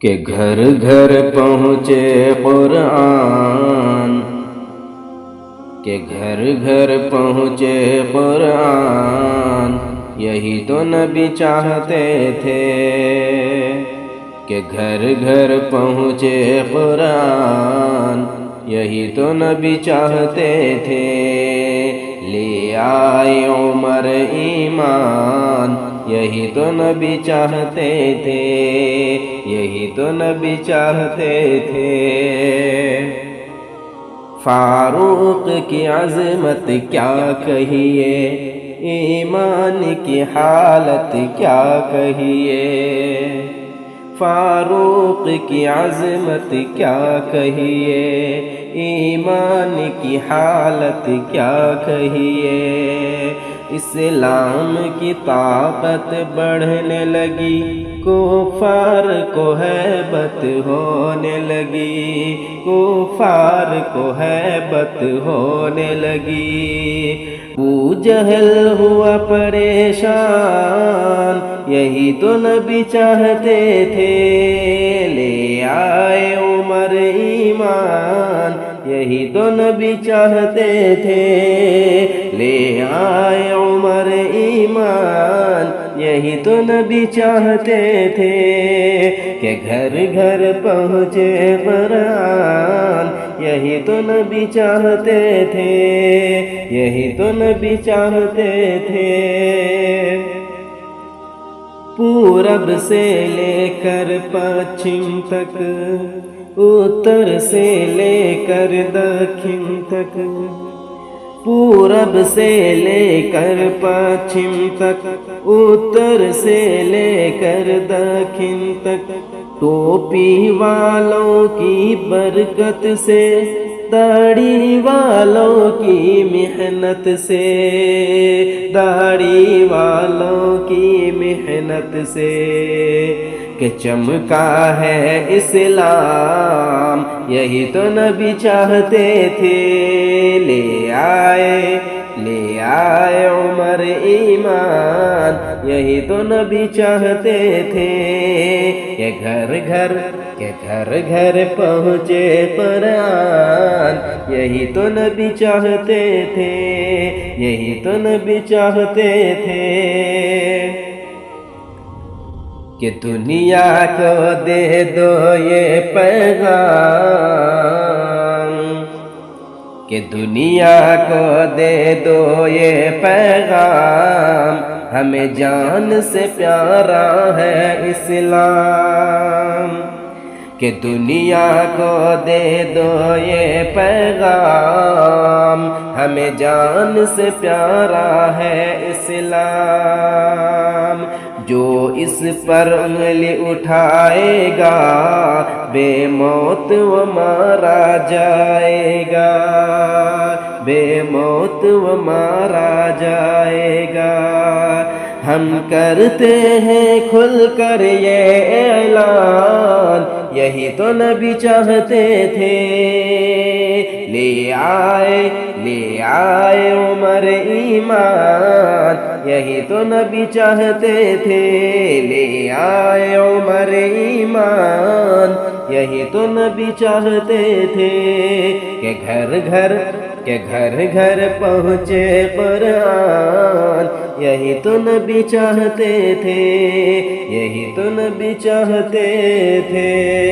کہ گھر گھر پہنچے قرآن، کہ گھر گھر پہنچے قرآن، یہی تو نبی چاہتے تھے کہ گھر گھر پہنچے قرآن، یہی تو نبی چاہتے تھے۔ لے آئے عمر ایمان، یہی تو نبی چاہتے تھے، یہی تو نبی چاہتے تھے۔ فاروق کی عظمت کیا کہیے، ایمان کی حالت کیا کہیے، فاروق کی عظمت کیا کہیے، ایمان کی حالت کیا کہیے۔ اسلام کی طاقت بڑھنے لگی، کفار کو ہیبت ہونے لگی، کفار کو ہیبت ہونے لگی۔ ابو جہل ہوا پریشان، یہی تو نبی چاہتے تھے۔ لے آئے عمر ایمان، یہی تو نبی چاہتے تھے۔ لے آئے عمر ایمان، یہی تو نبی چاہتے تھے کہ گھر گھر پہنچے قرآن، یہی تو نبی چاہتے تھے، یہی تو نبی چاہتے تھے۔ پورب سے لے کر پچھم تک، اتر سے لے کر دکھن تک، پورب سے لے کر پچھم تک، اتر سے لے کر دکھن تک، ٹوپی والوں کی برکت سے، داڑھی والوں کی محنت سے، داڑھی والوں کی محنت سے، کہ چمکا ہے اسلام، یہی تو نبی چاہتے تھے۔ لے آئے عمر ایمان، یہی تو نبی چاہتے تھے کہ گھر گھر پہنچے قرآن، یہی تو نبی چاہتے تھے، یہی تو نبی چاہتے تھے۔ کہ دنیا کو دے دو یہ پیغام، کہ دنیا کو دے دو یہ پیغام، ہمیں جان سے پیارا ہے اسلام۔ کہ دنیا کو دے دو یہ پیغام، ہمیں جان سے پیارا ہے اسلام۔ جو اس پر انگلی اٹھائے گا، بے موت وہ مارا جائے گا، بے موت وہ مارا جائے گا۔ ہم کرتے ہیں کھل کر یہ اعلان، یہی تو نبی چاہتے تھے۔ لے آئے عمر ایمان، یہی تو نبی چاہتے تھے۔ لے آئے عمر ایمان، یہی تو نبی چاہتے تھے کہ گھر گھر پہنچے قرآن، یہی تو نبی چاہتے تھے، یہی تو نبی چاہتے تھے۔